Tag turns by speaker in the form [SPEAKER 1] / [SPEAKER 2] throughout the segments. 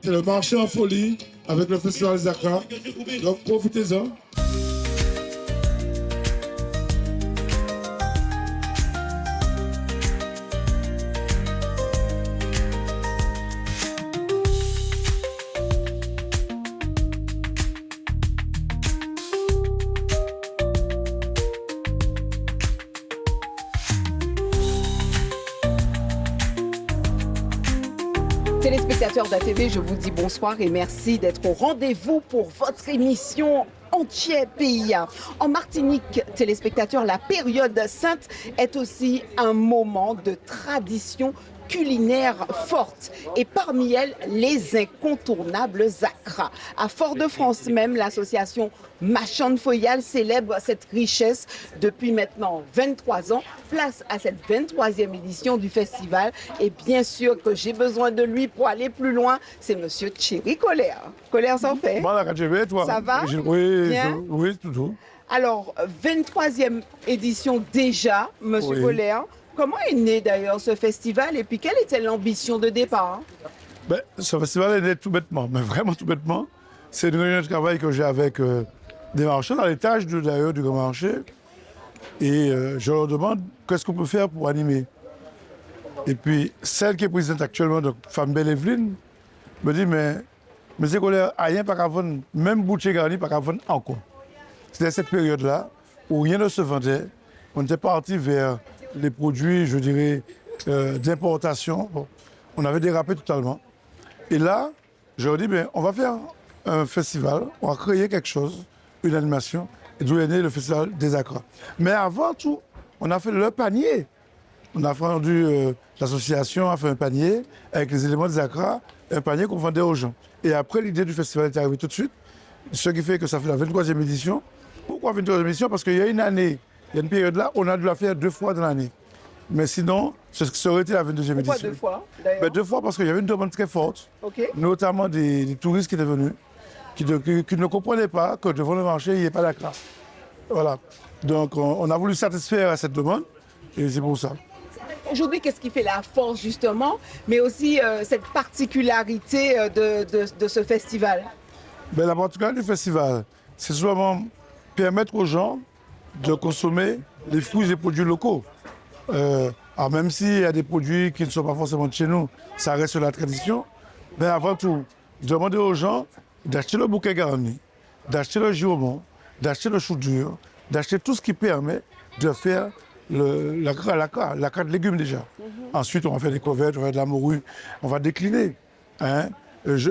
[SPEAKER 1] C'est le marché en folie avec le festival Zakra. Donc profitez-en.
[SPEAKER 2] Téléspectateurs d'ATV, je vous dis bonsoir et merci d'être au rendez-vous pour votre émission Entier PIA. En Martinique, téléspectateurs, la période sainte est aussi un moment de tradition culinaire forte et parmi elles les incontournables Zakra. À Fort-de-France même, l'association Machan Foyal célèbre cette richesse depuis maintenant 23 ans. Place à cette 23e édition du festival et bien sûr que j'ai besoin de lui pour aller plus loin, c'est monsieur Thierry Colère. Colère, ça fait?
[SPEAKER 1] Voilà, quand je vais, toi.
[SPEAKER 2] Ça va?
[SPEAKER 1] Oui,
[SPEAKER 2] Bien?
[SPEAKER 1] oui, tout.
[SPEAKER 2] Alors, 23e édition déjà, monsieur
[SPEAKER 1] Oui.
[SPEAKER 2] Colère. Comment est né d'ailleurs ce festival et puis quelle était l'ambition de départ?
[SPEAKER 1] Ben, ce festival est né tout bêtement, mais vraiment tout bêtement. C'est une réunion de travail que j'ai avec des marchands dans l'étage d'ailleurs du grand marché. Et je leur demande qu'est-ce qu'on peut faire pour animer. Et puis, celle qui est présidente actuellement, donc Femme Belle Evelyne, me dit, mais monsieur Colère, rien pas qu'à vendre, même boucher garni, pas qu'à vendre encore. C'était cette période-là où rien ne se vendait. On était parti vers les produits, je dirais, d'importation. Bon, on avait dérapé totalement. Et là, je leur dis, ben, on va faire un festival, on va créer quelque chose, une animation, et d'où est né le festival des Accras. Mais avant tout, on a fait le panier. On a vendu, l'association a fait un panier avec les éléments des Accras, un panier qu'on vendait aux gens. Et après, l'idée du festival est arrivée tout de suite, ce qui fait que ça fait la 23e édition. Pourquoi 23e édition? Parce qu'il y a une année, il y a une période là, on a dû la faire 2 fois dans l'année. Mais sinon, ça aurait été la 22e édition.
[SPEAKER 2] Pourquoi 2 fois d'ailleurs?
[SPEAKER 1] Ben, 2 fois parce qu'il y avait une demande très forte,
[SPEAKER 2] Ok.
[SPEAKER 1] notamment des touristes qui étaient venus, qui ne comprenaient pas que devant le marché, il n'y ait pas d'Accra. Voilà. Donc, on a voulu satisfaire à cette demande, et c'est pour ça.
[SPEAKER 2] Aujourd'hui, qu'est-ce qui fait la force justement, mais aussi cette particularité de ce festival?
[SPEAKER 1] Ben, la particularité du festival, c'est souvent permettre aux gens de consommer les fruits et produits locaux. Alors même s'il y a des produits qui ne sont pas forcément de chez nous, ça reste la tradition. Mais avant tout, demander aux gens d'acheter le bouquet garni, d'acheter le giromont, d'acheter le chou dur, d'acheter tout ce qui permet de faire la carte de légumes déjà. Ensuite, on va faire des crevettes, on va faire de la morue, on va décliner. Hein.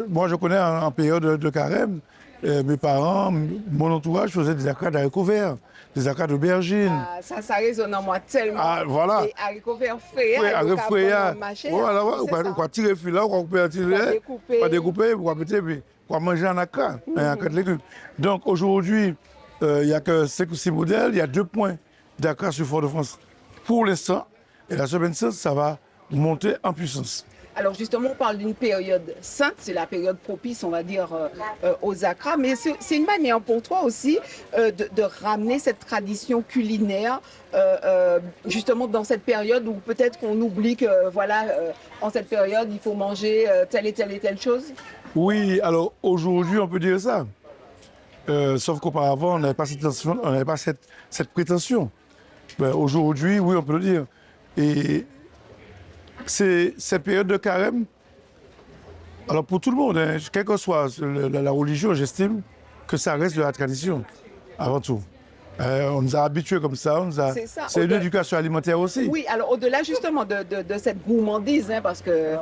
[SPEAKER 1] Moi, je connais en période de carême, mes parents, mon entourage faisait des acras d'haricots verts, des acras d'aubergines.
[SPEAKER 2] Ah, ça résonne en moi tellement.
[SPEAKER 1] Ah, voilà.
[SPEAKER 2] Et haricots verts frais,
[SPEAKER 1] Haricots frais, voilà,
[SPEAKER 2] on
[SPEAKER 1] on va tirer le fil là, on va tirer, on va découper, on va péter, puis on va manger un acra, un acra de légumes. Donc aujourd'hui, il n'y a que 5 ou 6 modèles, il y a 2 points d'acra sur Fort-de-France pour l'instant. Et la semaine sainte, ça va monter en puissance.
[SPEAKER 2] Alors justement, on parle d'une période sainte, c'est la période propice, on va dire, aux Accras, mais c'est une manière pour toi aussi de ramener cette tradition culinaire, justement dans cette période où peut-être qu'on oublie que, voilà, en cette période, il faut manger telle et telle chose.
[SPEAKER 1] Oui, alors aujourd'hui, on peut dire ça. Sauf qu'auparavant, on n'avait pas cette prétention. Ben, aujourd'hui, oui, on peut le dire. Et c'est cette période de carême, alors pour tout le monde, hein, quelle que soit la religion, j'estime que ça reste de la tradition, avant tout. On nous a habitués comme ça, c'est une éducation alimentaire aussi.
[SPEAKER 2] Oui, alors au-delà justement de cette gourmandise, hein, parce que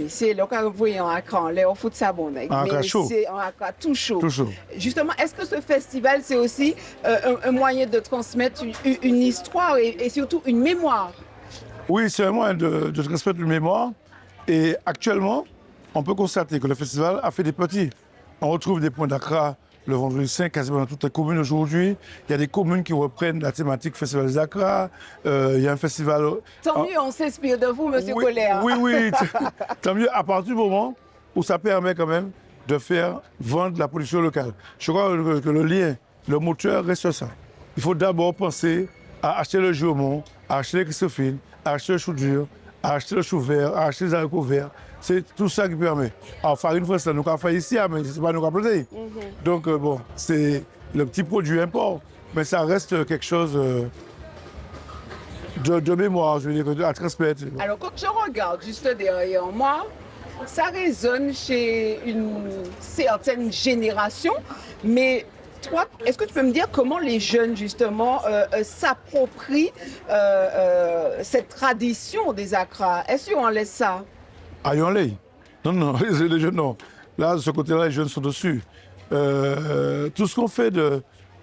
[SPEAKER 2] c'est le cas que vous voyez en Accra, on fout de savon, mais c'est en Accra tout chaud. Justement, est-ce que ce festival, c'est aussi un moyen de transmettre une histoire et surtout une mémoire?
[SPEAKER 1] Oui, c'est un moyen de transmettre une mémoire. Et actuellement, on peut constater que le festival a fait des petits. On retrouve des points d'Accra le vendredi saint, quasiment dans toutes les communes aujourd'hui. Il y a des communes qui reprennent la thématique Festival des Accra. Il y a un festival...
[SPEAKER 2] Tant mieux, on s'inspire de vous, monsieur Colère.
[SPEAKER 1] Oui, tant mieux, à partir du moment où ça permet quand même de faire vendre la production locale. Je crois que le lien, le moteur reste ça. Il faut d'abord penser à acheter le giromont, à acheter les Christophine, à acheter le chou dur, à acheter le chou vert, à acheter les haricots verts. C'est tout ça qui permet. Alors, farine fraîche, ça nous a fait ici, mais c'est pas nous qui planté. Donc, bon, c'est le petit produit import, mais ça reste quelque chose de mémoire, je veux dire, à transmettre.
[SPEAKER 2] Alors, quand je regarde juste derrière moi, ça résonne chez une certaine génération, mais toi, est-ce que tu peux me dire comment les jeunes, justement, s'approprient cette tradition des Accra? Est-ce qu'on laisse ça?
[SPEAKER 1] Aïe-les. Non, non, les jeunes, non. Là, de ce côté-là, les jeunes sont dessus. Tout ce qu'on fait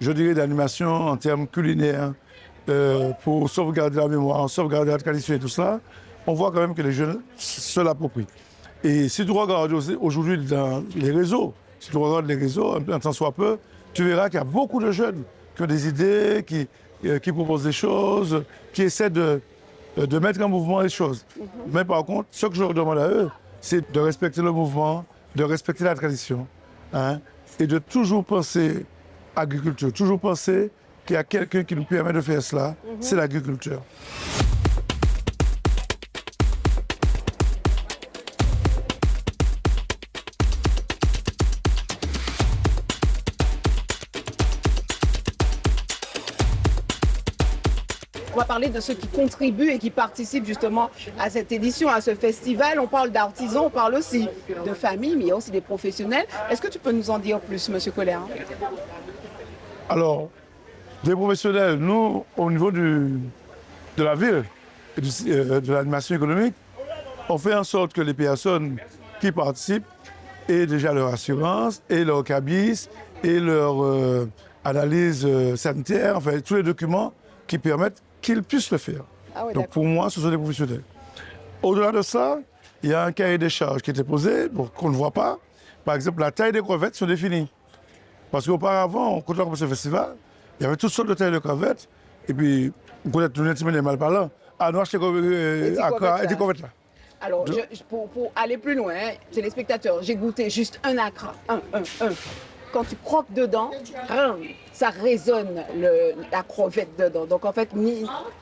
[SPEAKER 1] je dirais, d'animation en termes culinaires, pour sauvegarder la mémoire, sauvegarder la tradition et tout ça, on voit quand même que les jeunes se l'approprient. Et si tu regardes aujourd'hui dans les réseaux, si tu regardes les réseaux, un temps soit peu, tu verras qu'il y a beaucoup de jeunes qui ont des idées, qui proposent des choses, qui essaient de mettre en mouvement les choses. Mais par contre, ce que je leur demande à eux, c'est de respecter le mouvement, de respecter la tradition, hein, et de toujours penser agriculture, toujours penser qu'il y a quelqu'un qui nous permet de faire cela, c'est l'agriculture.
[SPEAKER 2] On va parler de ceux qui contribuent et qui participent justement à cette édition, à ce festival. On parle d'artisans, on parle aussi de familles, mais il y a aussi des professionnels. Est-ce que tu peux nous en dire plus, M. Colère?
[SPEAKER 1] Alors, des professionnels, nous, au niveau de la ville et de l'animation économique, on fait en sorte que les personnes qui participent aient déjà leur assurance, et leur cabis, et leur analyse sanitaire, enfin tous les documents qui permettent qu'ils puissent le faire.
[SPEAKER 2] Ah oui,
[SPEAKER 1] donc pour moi, ce sont des professionnels. Au-delà de ça, il y a un cahier des charges qui était posé, bon, qu'on ne voit pas. Par exemple, la taille des crevettes sont définies. Parce qu'auparavant, quand on a commencé le festival, il y avait toutes sortes de tailles de crevettes. Et puis, on connaît tout le monde les mal parlants. Ah, nous achetons des crevettes là.
[SPEAKER 2] Alors, pour aller plus loin, hein, téléspectateurs, j'ai goûté juste un Accra, un. Quand tu croques dedans, ça résonne la crevette dedans. Donc en fait,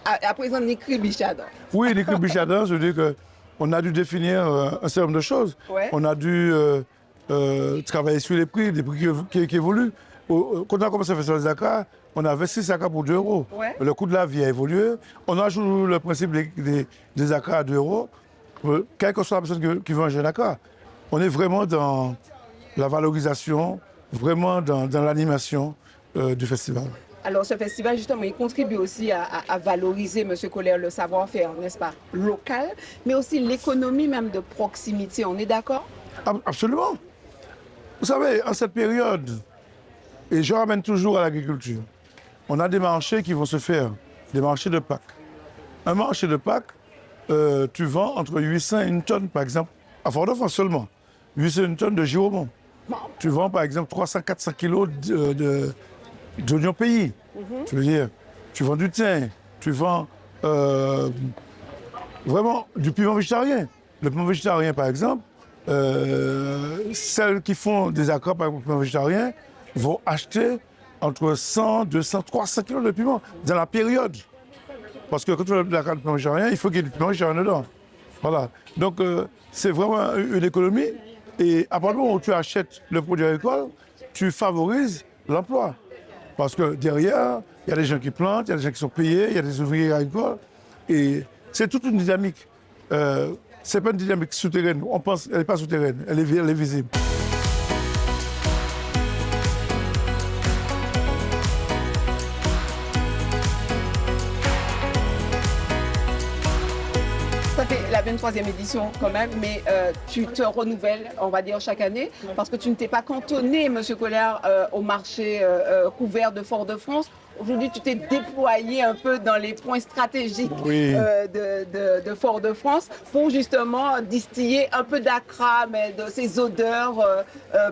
[SPEAKER 2] à présent, ni cribichadin.
[SPEAKER 1] Oui, ni cribichadin, je veux dire qu'on a dû définir un certain nombre de choses.
[SPEAKER 2] Ouais.
[SPEAKER 1] On a dû travailler sur les prix, des prix qui évoluent. Quand on a commencé à faire sur les Accra, on avait 6 Accra pour 2 €.
[SPEAKER 2] Ouais.
[SPEAKER 1] Le coût de la vie a évolué. On a joué le principe des Accra à 2 €, quelle que soit la personne qui veut un jeune Accra. On est vraiment dans la valorisation, vraiment dans l'animation du festival.
[SPEAKER 2] Alors ce festival, justement, il contribue aussi à valoriser, M. Colère, le savoir-faire, n'est-ce pas, local, mais aussi l'économie même de proximité. On est d'accord?
[SPEAKER 1] Absolument. Vous savez, en cette période, et je ramène toujours à l'agriculture, on a des marchés qui vont se faire, des marchés de Pâques. Un marché de Pâques, tu vends entre 800 et 1 tonne, par exemple, à Fort-de-France seulement, 800 et 1 tonne de giromont. Tu vends par exemple 300-400 kilos d'oignons pays. Tu veux dire, tu vends du thym, tu vends vraiment du piment végétarien. Le piment végétarien, par exemple, celles qui font des Accra par piment végétarien vont acheter entre 100, 200, 300 kilos de piment dans la période. Parce que quand tu as de la carte de piment végétarien, il faut qu'il y ait du piment végétarien dedans. Voilà. Donc, c'est vraiment une économie. Et à partir du moment où tu achètes le produit agricole, tu favorises l'emploi. Parce que derrière, il y a des gens qui plantent, il y a des gens qui sont payés, il y a des ouvriers agricoles. Et c'est toute une dynamique. Ce n'est pas une dynamique souterraine. On pense qu'elle n'est pas souterraine, elle est visible.
[SPEAKER 2] Ça fait la 23e édition quand même, mais tu te renouvelles, on va dire, chaque année, parce que tu ne t'es pas cantonné, M. Colère, au marché couvert de Fort-de-France. Aujourd'hui, tu t'es déployé un peu dans les points stratégiques de Fort-de-France pour justement distiller un peu d'Accra, mais de ces odeurs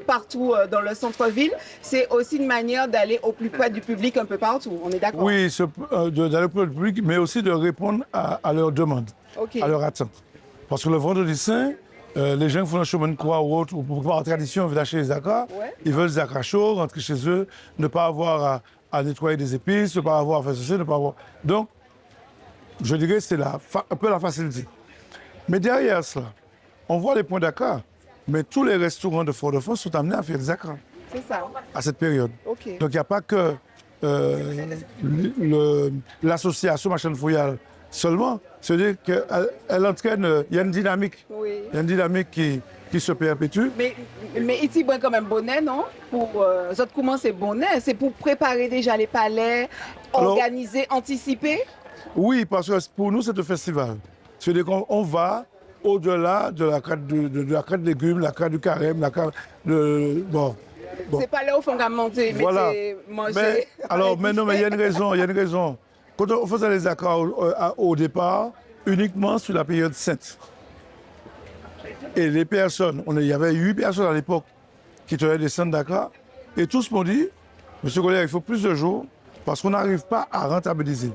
[SPEAKER 2] partout dans le centre-ville. C'est aussi une manière d'aller au plus près du public un peu partout, on est d'accord?
[SPEAKER 1] Oui, d'aller au plus près du public, mais aussi de répondre à leurs demandes, à leurs attentes. Parce que le vendredi saint, les gens qui font le chemin de croix ou autre, ou pour voir la tradition, ils veulent acheter les Accra. Ils veulent des Accra chauds, rentrer chez eux, ne pas avoir à nettoyer des épices, ne pas avoir à faire ceci, ne pas avoir... Donc, je dirais que c'est un peu la facilité. Mais derrière cela, on voit les points d'accord, mais tous les restaurants de Fort-de-France sont amenés à faire des acras
[SPEAKER 2] C'est ça.
[SPEAKER 1] à cette période.
[SPEAKER 2] Ok.
[SPEAKER 1] Donc il n'y a pas que l'association Machin Fouillal seulement, c'est-à-dire qu'elle entraîne, il y a une dynamique,
[SPEAKER 2] Oui.
[SPEAKER 1] il y a une dynamique qui se perpétue.
[SPEAKER 2] Mais ici, bon, quand même bonnet, non? Pour autres, comment c'est bonnet? C'est pour préparer déjà les palais,
[SPEAKER 1] Alors,
[SPEAKER 2] organiser, anticiper?
[SPEAKER 1] Oui, parce que pour nous, c'est un festival. C'est-à-dire qu'on va au-delà de la carte de la carte de légumes, la carte du carême, la carte de... Bon.
[SPEAKER 2] C'est pas là où il faut monter,
[SPEAKER 1] Voilà.
[SPEAKER 2] mais manger.
[SPEAKER 1] Mais, alors, mais non, mais il y a une raison, il y a une raison. Quand on faisait les accords au départ, uniquement sur la période sainte. Et les personnes, il y avait 8 personnes à l'époque qui tenaient des centres d'accords, et tous m'ont dit, monsieur Collier, il faut plus de jours, parce qu'on n'arrive pas à rentabiliser.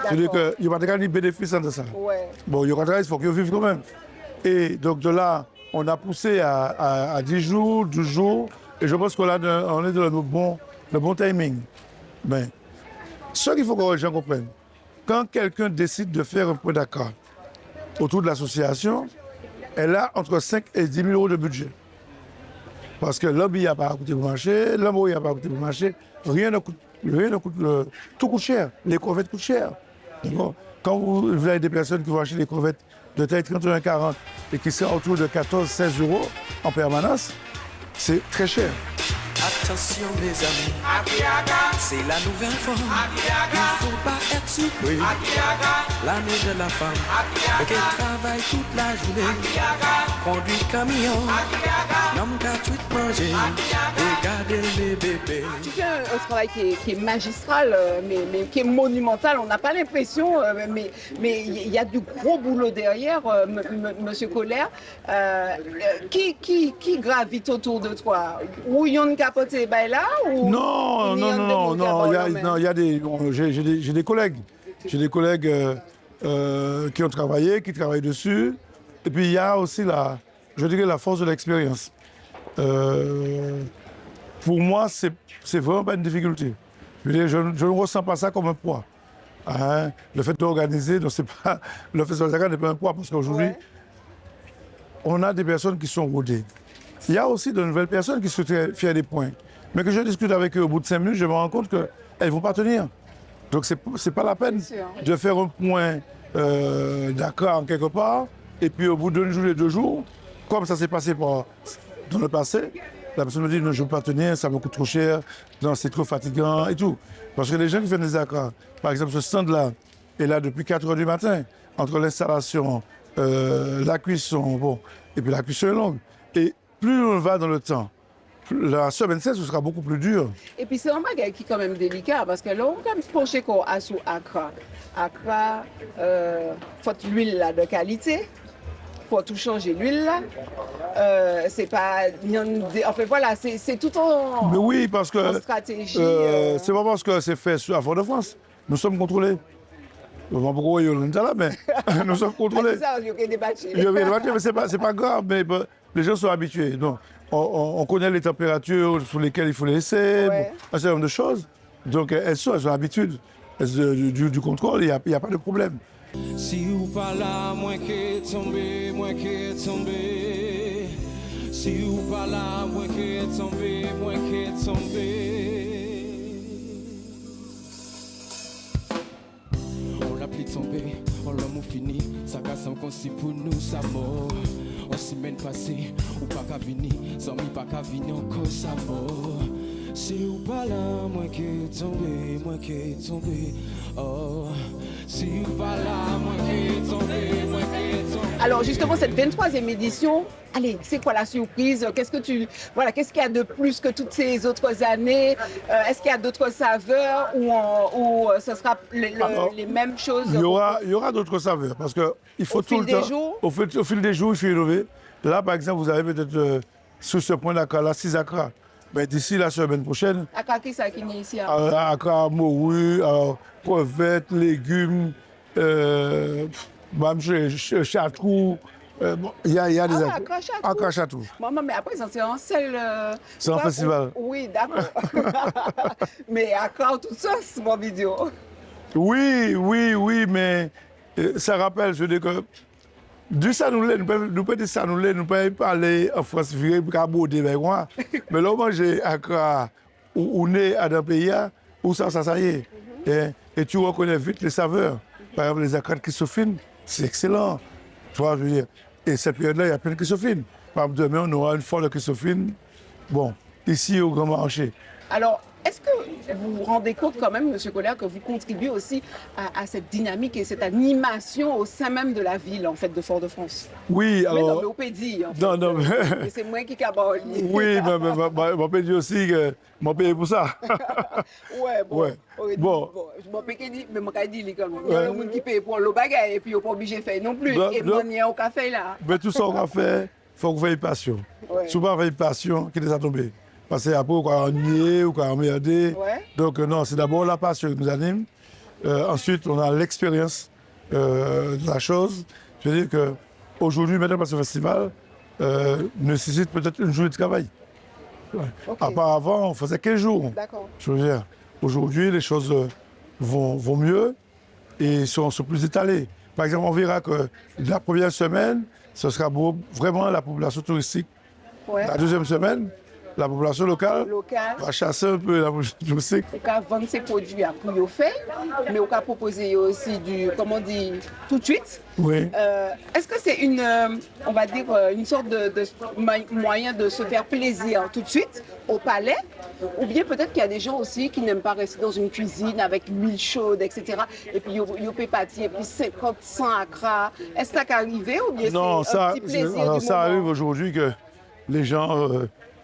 [SPEAKER 1] C'est-à-dire qu'il n'y a pas de bénéfice de ça.
[SPEAKER 2] Ouais.
[SPEAKER 1] Bon, il y aura il faut qu'ils vivent quand même. Et donc de là, on a poussé à 10 jours, 12 jours, et je pense qu'on est dans le bon timing. Mais ce qu'il faut que les gens comprennent, quand quelqu'un décide de faire un point d'accord autour de l'association, elle a entre 5 et 10 000 euros de budget. Parce que l'homme n'a pas coûté pour marcher, l'homme n'a pas coûté pour marcher, rien ne coûte, tout coûte cher, les crevettes coûtent cher. Bon, quand vous avez des personnes qui vont acheter des crevettes de taille 31-40 et qui sont autour de 14-16 euros en permanence, c'est très cher.
[SPEAKER 3] Attention mes amis, c'est la nouvelle forme. Il ne faut pas être surpris. L'année de la femme, qui travaille toute la journée, conduit camion, n'homme gratuit manger, et garder les bébés.
[SPEAKER 2] Tu fais un travail qui est magistral, mais qui est monumental. On n'a pas l'impression, mais il y a du gros boulot derrière, Monsieur Collier. Qui gravite autour de toi? Ou il y a une capote là ou
[SPEAKER 1] Non, il y a j'ai des collègues. J'ai des collègues qui ont travaillé, qui travaillent dessus. Et puis il y a aussi je dirais la force de l'expérience. Pour moi, c'est vraiment pas une difficulté. Je ne ressens pas ça comme un poids. Hein? Le fait d'organiser, le festival Dakar n'est pas un poids parce qu'aujourd'hui, on a des personnes qui sont rodées. Il y a aussi de nouvelles personnes qui souhaiteraient faire des points. Mais que je discute avec eux au bout de 5 minutes, je me rends compte qu'elles ne vont pas tenir. Donc ce n'est pas la peine de faire un point d'accord en quelque part. Et puis au bout d'une journée, 2 jours, comme ça s'est passé dans le passé, la personne me dit non, je ne peux pas tenir, ça me coûte trop cher, non, c'est trop fatigant et tout. Parce que les gens qui font des accords, par exemple ce stand-là est là depuis 4 heures du matin, entre l'installation, la cuisson, bon, et puis la cuisson est longue. Et plus on va dans le temps, la semaine 16, ce sera beaucoup plus dur.
[SPEAKER 2] Et puis c'est un bagage qui est quand même délicat parce que là, on peut pencher qu'on a sous Accra. Accra, faut l'huile là de qualité. Faut tout changer l'huile là. C'est pas. Enfin voilà, c'est tout en.
[SPEAKER 1] Mais oui, parce que.
[SPEAKER 2] Stratégie.
[SPEAKER 1] C'est pas parce que c'est fait à Fort-de-France. Nous sommes contrôlés. Je ne sais pas pourquoi il y a là, mais nous sommes contrôlés.
[SPEAKER 2] C'est ça, il y a des bâtiments.
[SPEAKER 1] Il y a des bâtiments, mais c'est pas grave. Mais les gens sont habitués. Donc, on connaît les températures sur lesquelles il faut les laisser, un certain nombre de choses. Donc, elles ont l'habitude du contrôle, il n'y a pas de problème.
[SPEAKER 3] Si ou pas là, moins que tomber, moins que tomber. Si ou pas là, moins que tomber, moins que tomber. On l'a pris tomber, on l'a mou fini. Ça casse en concis pour nous, ça mort. On semaine passée, ou pas qu'à venir, sans mi pas qu'à venir encore, ça mort. Si ou pas là, moins que tomber, moins que tomber. Oh, si ou pas là, moins que tomber, moins que tomber.
[SPEAKER 2] Alors justement, cette 23e édition, allez, c'est quoi la surprise? Qu'est-ce qu'il y a de plus que toutes ces autres années? Est-ce qu'il y a d'autres saveurs ou ce sera les mêmes choses?
[SPEAKER 1] Il y aura d'autres saveurs parce qu'il faut tout le temps. Au fil des jours, il faut innover. Là, par exemple, vous avez peut-être sur ce point d'accord, là, 6 acras. Mais d'ici la semaine prochaine,
[SPEAKER 2] Accra qui ça qui est ici?
[SPEAKER 1] Accra, morue, crevettes, légumes, chatou. Il y a des Accra chatou.
[SPEAKER 2] Maman, mais après, c'est un seul.
[SPEAKER 1] C'est un festival.
[SPEAKER 2] Oui, d'accord. Mais Accra, tout ça, c'est mon vidéo.
[SPEAKER 1] Oui, mais ça rappelle, je dis que Du ça, nous pouvons dire ça, nous pouvons parler en France, pour aborder avec moi. Mais là, moi, j'ai Accra, ou né à un pays, où ça y est. Et tu reconnais vite les saveurs. Par exemple, les acras de Christophine, c'est excellent. Tu vois, je veux dire. Et cette période-là, il y a plein de Christophine. Par exemple, demain, on aura une foire de Christophine. Bon, ici au Grand Marché.
[SPEAKER 2] Alors, est-ce que vous vous rendez compte quand même, M. Collier, que vous contribuez aussi à cette dynamique et cette animation au sein même de la ville, en fait, de Fort-de-France?
[SPEAKER 1] Oui,
[SPEAKER 2] Mais non,
[SPEAKER 1] alors.
[SPEAKER 2] mais au pédi, en fait.
[SPEAKER 1] Non, mais.
[SPEAKER 2] Et c'est moi qui cabole.
[SPEAKER 1] Oui, mais on peut dire aussi que mon pays pour ça.
[SPEAKER 2] Ouais, bon.
[SPEAKER 1] Ouais. Bon.
[SPEAKER 2] Je m'en peux dire, mais moi, je dis quand même. Il y
[SPEAKER 1] Ouais.
[SPEAKER 2] a le monde qui paye pour le bagage et puis il n'est pas obligé de faire non plus.
[SPEAKER 1] Non,
[SPEAKER 2] Et
[SPEAKER 1] non.
[SPEAKER 2] on y est au café là.
[SPEAKER 1] Mais tout ça, on va faire, il faut qu'on veille passion.
[SPEAKER 2] Ouais.
[SPEAKER 1] Souvent, on veille passion qui les a tombés. Parce qu'après, on va nier, on va emmerder.
[SPEAKER 2] Ouais.
[SPEAKER 1] Donc, non, c'est d'abord la passion qui nous anime. Ensuite, on a l'expérience de la chose. Je veux dire qu'aujourd'hui, maintenant, parce que le festival nécessite peut-être une journée de travail. Ouais.
[SPEAKER 2] Ok.
[SPEAKER 1] Auparavant, on faisait 15 jours.
[SPEAKER 2] D'accord.
[SPEAKER 1] Je veux dire, aujourd'hui, les choses vont mieux et sont plus étalées. Par exemple, on verra que la première semaine, ce sera vraiment la population touristique.
[SPEAKER 2] Ouais.
[SPEAKER 1] La deuxième semaine, la population locale
[SPEAKER 2] Local.
[SPEAKER 1] va chasser un peu la population touristique.
[SPEAKER 2] On peut vendre ses produits à prix au fait, mais on peut proposer aussi du, comment on dit, tout de suite.
[SPEAKER 1] Oui.
[SPEAKER 2] Est-ce que c'est une, on va dire, une sorte de moyen de se faire plaisir tout de suite au palais? Ou bien peut-être qu'il y a des gens aussi qui n'aiment pas rester dans une cuisine avec l'huile chaude, etc. Et puis ils peuvent partir, et puis 50, 100 acras. Est-ce que ça peut arriver ou bien
[SPEAKER 1] Non,
[SPEAKER 2] c'est un petit plaisir
[SPEAKER 1] alors,
[SPEAKER 2] du
[SPEAKER 1] ça
[SPEAKER 2] moment?
[SPEAKER 1] arrive aujourd'hui que les gens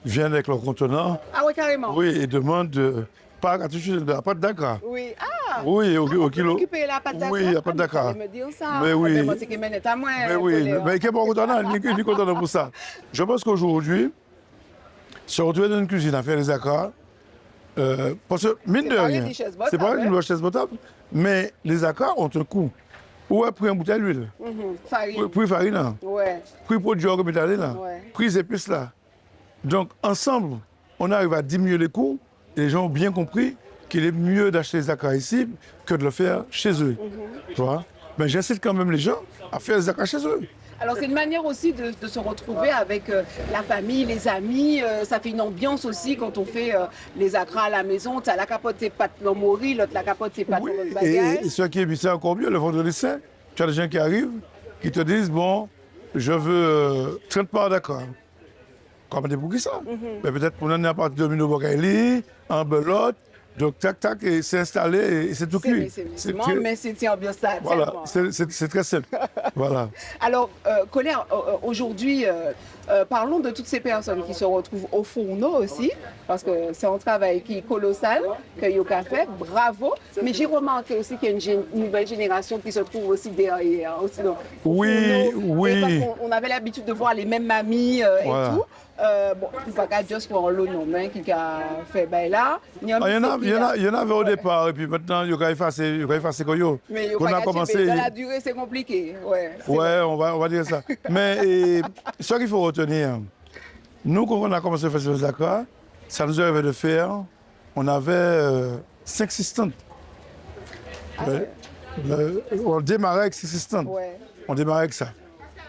[SPEAKER 1] viennent avec leur contenant,
[SPEAKER 2] Ah oui, carrément.
[SPEAKER 1] oui, et demandent pas tout de suite de la pâte d'acra.
[SPEAKER 2] Oui. Ah,
[SPEAKER 1] Oui, au kilo.
[SPEAKER 2] récupérer la pâte d'acra.
[SPEAKER 1] Oui, la pâte d'acra.
[SPEAKER 2] Me dire ça.
[SPEAKER 1] Mais oui.
[SPEAKER 2] Mais moi, c'est que c'est à moi.
[SPEAKER 1] Mais oui,
[SPEAKER 2] Colère.
[SPEAKER 1] mais qui est pas content, ni content pour ça. Je pense qu'aujourd'hui, se retrouver dans une cuisine à faire des acras, parce que mine
[SPEAKER 2] C'est
[SPEAKER 1] de
[SPEAKER 2] pas
[SPEAKER 1] rien,
[SPEAKER 2] des chaises
[SPEAKER 1] c'est pas
[SPEAKER 2] botables,
[SPEAKER 1] une chaise potable, mais les acras ont un coût. Ou après un bouteille d'huile,
[SPEAKER 2] Farine.
[SPEAKER 1] puis farine, là,
[SPEAKER 2] Ouais.
[SPEAKER 1] puis produit organique là,
[SPEAKER 2] Ouais.
[SPEAKER 1] puis épices là. Donc ensemble, on arrive à diminuer les coûts et les gens ont bien compris qu'il est mieux d'acheter les acras ici que de le faire chez eux. Tu vois? Mais j'incite quand même les gens à faire les acras chez eux.
[SPEAKER 2] Alors c'est une manière aussi de se retrouver avec la famille, les amis. Ça fait une ambiance aussi quand on fait les acras à la maison. Tu as la capote tes pâtes dans mori, l'autre la capote tes pâtes
[SPEAKER 1] Oui,
[SPEAKER 2] dans le bagage.
[SPEAKER 1] et ce qui est c'est encore mieux, le vendredi saint, tu as des gens qui arrivent, qui te disent, bon, je veux 30 parts d'acra. Comment pour qui ça? Mais peut-être pour l'année à partir de Mino Bokaili, en belote, donc tac, tac, et c'est installé et c'est tout cuit.
[SPEAKER 2] Mais c'est ambiance ça.
[SPEAKER 1] Voilà, c'est très simple. Voilà.
[SPEAKER 2] Alors, Colère, aujourd'hui, parlons de toutes ces personnes qui se retrouvent au fourneau aussi, parce que c'est un travail qui est colossal, que Yoka fait, bravo. Mais j'ai remarqué aussi qu'il y a une nouvelle génération qui se trouve aussi derrière. Aussi au
[SPEAKER 1] Oui,
[SPEAKER 2] fourneau.
[SPEAKER 1] oui.
[SPEAKER 2] Et parce qu'on avait l'habitude de voir les mêmes mamies
[SPEAKER 1] Voilà.
[SPEAKER 2] et tout. Bon, il ne faut pas juste pour l'eau non, mais qui a fait ben là.
[SPEAKER 1] Il y en avait au départ, et puis maintenant, il y a effacé Koyo.
[SPEAKER 2] Mais il
[SPEAKER 1] On a commencé.
[SPEAKER 2] dans la durée, c'est compliqué. Ouais,
[SPEAKER 1] Ouais, on va dire ça. Mais ce qu'il faut retenir, nous, quand on a commencé le Festival Zakra, ça nous arrivait de faire, on avait 5 assistants. On démarrait avec 6 assistants.
[SPEAKER 2] Ouais.
[SPEAKER 1] On démarrait avec ça.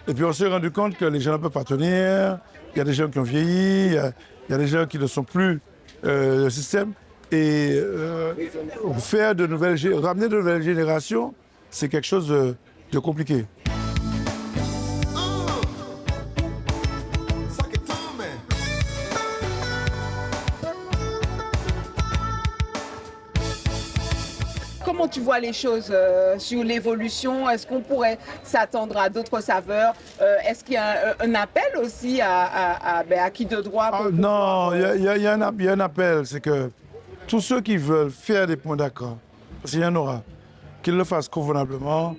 [SPEAKER 1] Et puis on s'est rendu compte que les gens ne peuvent pas tenir, il y a des gens qui ont vieilli, il y a des gens qui ne sont plus le système. Et ramener de nouvelles générations, c'est quelque chose de compliqué.
[SPEAKER 2] Comment tu vois les choses sur l'évolution? Est-ce qu'on pourrait s'attendre à d'autres saveurs? Est-ce qu'il y a un appel aussi à qui de droit?
[SPEAKER 1] Non, il y a un appel, c'est que tous ceux qui veulent faire des points d'accord, parce qu'il y en aura, qu'ils le fassent convenablement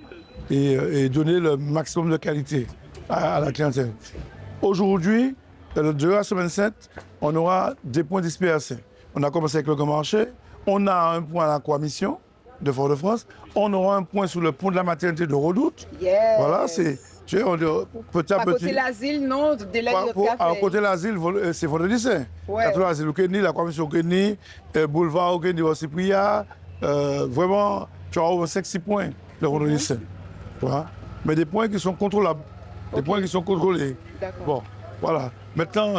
[SPEAKER 1] et donner le maximum de qualité à la clientèle. Aujourd'hui, de la semaine 7, on aura des points dispersés. On a commencé avec le Grand Marché, on a un point à la Mission de Fort-de-France, on aura un point sur le pont de la maternité de Redoute.
[SPEAKER 2] Yes.
[SPEAKER 1] Voilà, c'est petit à
[SPEAKER 2] À
[SPEAKER 1] petit.
[SPEAKER 2] côté l'asile, non, de l'aide de
[SPEAKER 1] À
[SPEAKER 2] café.
[SPEAKER 1] côté de l'asile, c'est Vendredi Saint.
[SPEAKER 2] Ouais.
[SPEAKER 1] À côté de l'asile, au Kenny, la commission au Kenny, boulevard au Kenny, au Cypria. Vraiment, tu auras 5-6 points le Vendredi Saint. Voilà. Mais des points qui sont contrôlables. des points qui sont contrôlés.
[SPEAKER 2] D'accord.
[SPEAKER 1] Bon, voilà. Maintenant,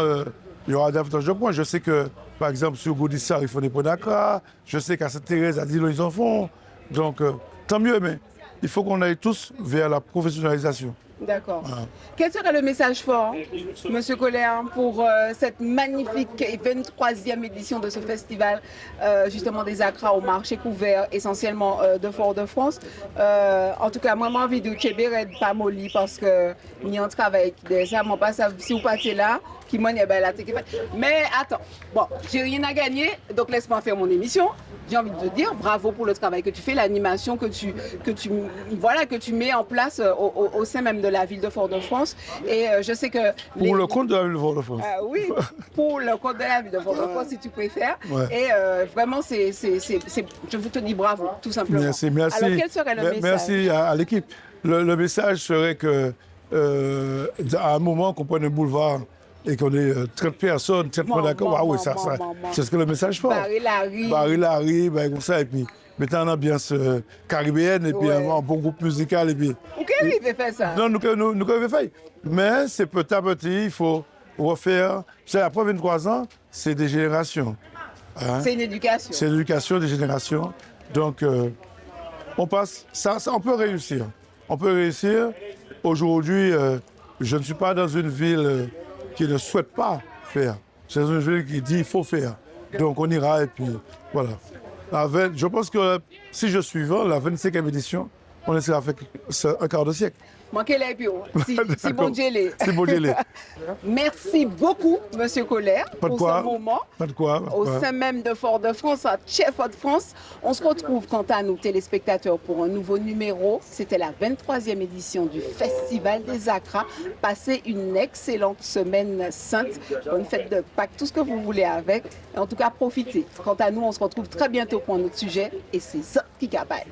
[SPEAKER 1] il y aura davantage de points. Je sais que, par exemple, sur Gaudissart, ils font des points d'Accra. Je sais qu'à Sainte-Thérèse, à Dilo, ils en font. Donc, tant mieux, mais il faut qu'on aille tous vers la professionnalisation.
[SPEAKER 2] D'accord.
[SPEAKER 1] Voilà.
[SPEAKER 2] Quel serait le message fort, Monsieur Colère, pour cette magnifique et 23e édition de ce festival, justement des Accra au marché couvert, essentiellement de Fort-de-France. En tout cas, moi, j'ai envie de Québec pas molly parce que ni on travaille avec des hommes, on passe si vous passez là, qui m'en est la mais attends, bon, j'ai rien à gagner, donc laisse-moi faire mon émission. J'ai envie de te dire bravo pour le travail que tu fais, l'animation que tu mets en place au sein même de la ville de Fort-de-France. Et je sais que...
[SPEAKER 1] Pour le compte de la ville de Fort-de-France.
[SPEAKER 2] Oui, pour le compte de la ville de Fort-de-France, si tu préfères.
[SPEAKER 1] Ouais.
[SPEAKER 2] Et vraiment, je vous te dis bravo, tout simplement.
[SPEAKER 1] Merci.
[SPEAKER 2] Alors, quel serait le message?
[SPEAKER 1] Merci à l'équipe. Le message serait que à un moment qu'on prenne un boulevard et qu'on ait 30 personnes, 30 points d'accord, waouh, c'est ce que le message fait. Barrer la rue, comme ça, et puis mettre en ambiance caribéenne, et puis un bon groupe musical. Et puis,
[SPEAKER 2] Ou qu'est-ce qu'il fait ça?
[SPEAKER 1] Non, nous avons fait. Mais c'est petit à petit, il faut refaire. C'est après 23 ans, c'est des générations. Hein?
[SPEAKER 2] C'est une éducation.
[SPEAKER 1] C'est l'éducation des générations. Donc, on passe. Ça, on peut réussir. On peut réussir. Aujourd'hui, je ne suis pas dans une ville qui ne souhaite pas faire. C'est une ville qui dit qu'il faut faire. Donc, on ira et puis voilà. Je pense que si je suis la 25e édition, on essaiera de faire un quart de siècle.
[SPEAKER 2] Manquez les pions, si bon Dieu l'est.
[SPEAKER 1] Si bon Dieu l'est.
[SPEAKER 2] Merci beaucoup, Monsieur Colère, pour ce moment.
[SPEAKER 1] Pas de quoi.
[SPEAKER 2] Au sein même de Fort-de-France, à Fort-de-France. On se retrouve quant à nous, téléspectateurs, pour un nouveau numéro. C'était la 23e édition du Festival des Accra. Passez une excellente semaine sainte. Bonne fête de Pâques, tout ce que vous voulez avec. Et en tout cas, profitez. Quant à nous, on se retrouve très bientôt pour un autre sujet. Et c'est ça qui capable.